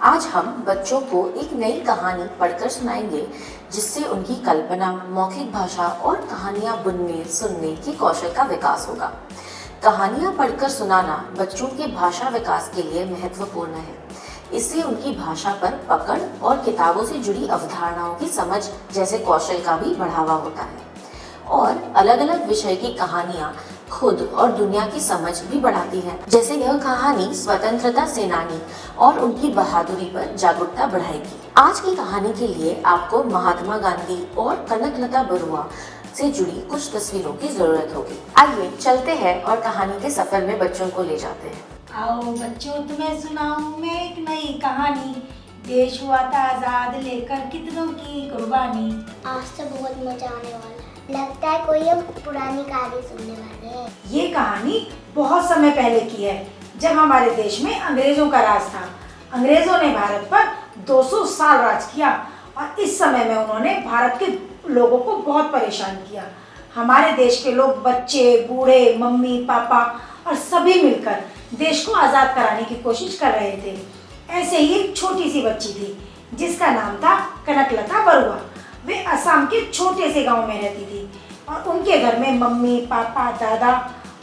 आज हम बच्चों को एक नई कहानी पढ़कर सुनाएंगे जिससे उनकी कल्पना, मौखिक भाषा और कहानियां बुनने सुनने की कौशल का विकास होगा। कहानियां पढ़कर सुनाना बच्चों के भाषा विकास के लिए महत्वपूर्ण है। इससे उनकी भाषा पर पकड़ और किताबों से जुड़ी अवधारणाओं की समझ जैसे कौशल का भी बढ़ावा होता है। और अलग अलग विषय की कहानियां खुद और दुनिया की समझ भी बढ़ाती है। जैसे यह कहानी स्वतंत्रता सेनानी और उनकी बहादुरी पर जागरूकता बढ़ाएगी। आज की कहानी के लिए आपको महात्मा गांधी और कनकलता बरुआ से जुड़ी कुछ तस्वीरों की जरूरत होगी। आइए चलते हैं और कहानी के सफर में बच्चों को ले जाते हैं। आओ बच्चों, तुम्हें सुनाऊं मैं एक नई कहानी। देश हुआ था आजाद, लेकर कितनों की कुर्बानी। आज तो बहुत मजा आने वाला है। लगता है कोई हम पुरानी कहानी सुनने वाले हैं। ये कहानी बहुत समय पहले की है, जब हमारे देश में अंग्रेजों का राज था। अंग्रेजों ने भारत पर 200 साल राज किया और इस समय में उन्होंने भारत के लोगों को बहुत परेशान किया। हमारे देश के लोग, बच्चे, बूढ़े, मम्मी, पापा और सभी मिलकर देश को आजाद कराने की कोशिश कर रहे थे। ऐसे ही एक छोटी सी बच्ची थी जिसका नाम था कनकलता बरुआ। वे असम के छोटे से गांव में रहती थी और उनके घर में मम्मी, पापा, दादा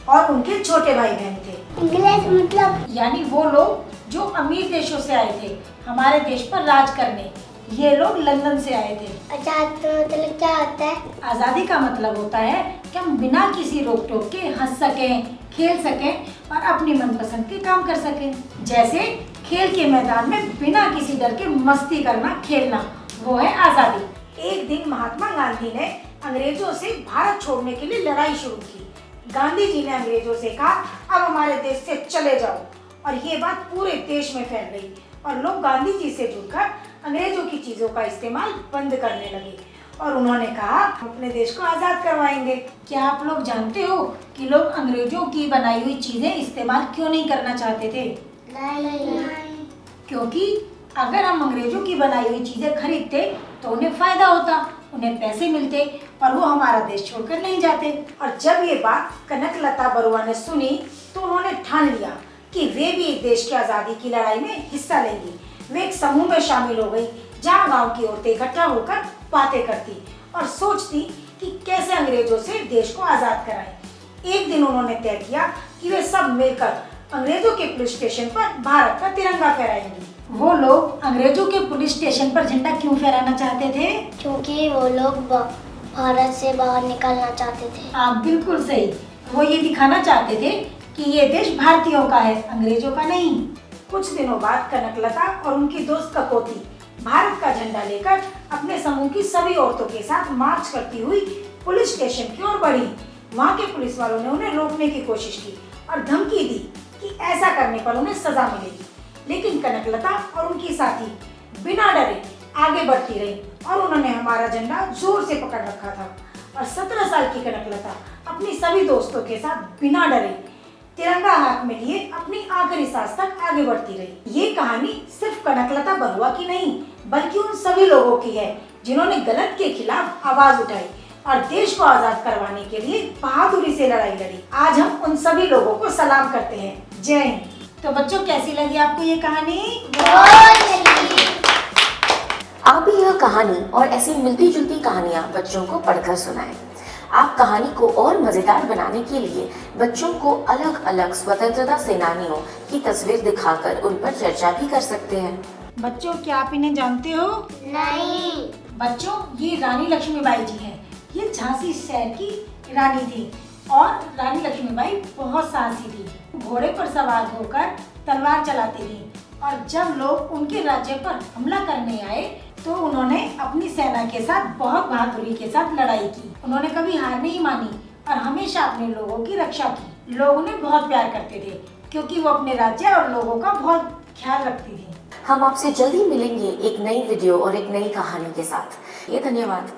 और उनके छोटे भाई बहन थे। इंग्लिश मतलब यानी वो लोग जो अमीर देशों से आए थे हमारे देश पर राज करने। ये लोग लंदन से आए थे। आजाद तो मतलब क्या होता है? आज़ादी का मतलब होता है कि हम बिना किसी रोक टोक के हंस सकें, खेल सकें और अपनी मनपसंद के काम कर सकें। जैसे खेल के मैदान में बिना किसी डर के मस्ती करना, खेलना, वो है आज़ादी। एक दिन महात्मा गांधी ने अंग्रेजों से भारत छोड़ने के लिए लड़ाई शुरू की। गांधी जी ने अंग्रेजों से कहा, अब हमारे देश से चले जाओ। और ये बात पूरे देश में फैल गई और लोग गांधी जी से जुड़कर अंग्रेजों की चीजों का इस्तेमाल बंद करने लगे और उन्होंने कहा, हम अपने देश को आजाद करवाएंगे। क्या आप लोग जानते हो कि लोग अंग्रेजों की बनाई हुई चीजें इस्तेमाल क्यों नहीं करना चाहते थे? नहीं। क्योंकि अगर हम अंग्रेजों की बनाई हुई चीजें खरीदते तो उन्हें फायदा होता, उन्हें पैसे मिलते और वो हमारा देश छोड़कर नहीं जाते। और जब ये बात कनकलता बरुआ ने सुनी तो उन्होंने ठान लिया कि वे भी देश की आजादी की लड़ाई में हिस्सा लेंगी। वे एक समूह में शामिल हो गई जहाँ गांव की औरतें इकट्ठा होकर बातें करती और सोचती कि कैसे अंग्रेजों से देश को आजाद कराएं। एक दिन उन्होंने तय किया कि वे सब मिलकर अंग्रेजों के पुलिस स्टेशन पर भारत का तिरंगा फहराएंगी। वो लोग अंग्रेजों के पुलिस स्टेशन पर झंडा क्यों फहराना चाहते थे? क्योंकि वो लोग भारत से बाहर निकलना चाहते थे। आप बिल्कुल सही। वो ये दिखाना चाहते थे कि ये देश भारतीयों का है, अंग्रेजों का नहीं। कुछ दिनों बाद कनकलता और उनकी दोस्त ककोती भारत का झंडा लेकर अपने समूह की सभी औरतों के साथ मार्च करती हुई पुलिस स्टेशन की ओर बढ़ी। वहाँ के पुलिस वालों ने उन्हें रोकने की कोशिश की और धमकी दी कि ऐसा करने पर उन्हें सजा मिलेगी। लेकिन कनकलता और उनकी साथी बिना डरे आगे बढ़ती रही और उन्होंने हमारा झंडा जोर से पकड़ रखा था। और 17 साल की कनकलता अपनी सभी दोस्तों के साथ बिना डरे तिरंगा हाथ में लिए अपनी आखिरी सांस तक आगे बढ़ती रही। ये कहानी सिर्फ कनकलता बरुआ की नहीं बल्कि उन सभी लोगों की है जिन्होंने गलत के खिलाफ आवाज उठाई और देश को आजाद करवाने के लिए बहादुरी से लड़ाई लड़ी। आज हम उन सभी लोगों को सलाम करते हैं। जय हिंद। तो बच्चों, कैसी लगी आपको ये कहानी? आप भी यह कहानी और ऐसी मिलती जुलती कहानियां बच्चों को पढ़कर सुनाएं। आप कहानी को और मजेदार बनाने के लिए बच्चों को अलग अलग स्वतंत्रता सेनानियों की तस्वीर दिखाकर उन पर चर्चा भी कर सकते हैं। बच्चों, क्या आप इन्हें जानते हो? नहीं। बच्चों, ये रानी लक्ष्मीबाई जी हैं। ये झांसी शहर की रानी थी और रानी लक्ष्मीबाई बहुत साहसी थी। घोड़े पर सवार होकर तलवार चलाती थी और जब लोग उनके राज्य पर हमला करने आए तो उन्होंने अपनी सेना के साथ बहुत बहादुरी के साथ लड़ाई की। उन्होंने कभी हार नहीं मानी और हमेशा अपने लोगों की रक्षा की। लोग उन्हें बहुत प्यार करते थे क्योंकि वो अपने राज्य और लोगों का बहुत ख्याल रखती थी। हम आपसे जल्दी मिलेंगे एक नई वीडियो और एक नई कहानी के साथ। ये धन्यवाद।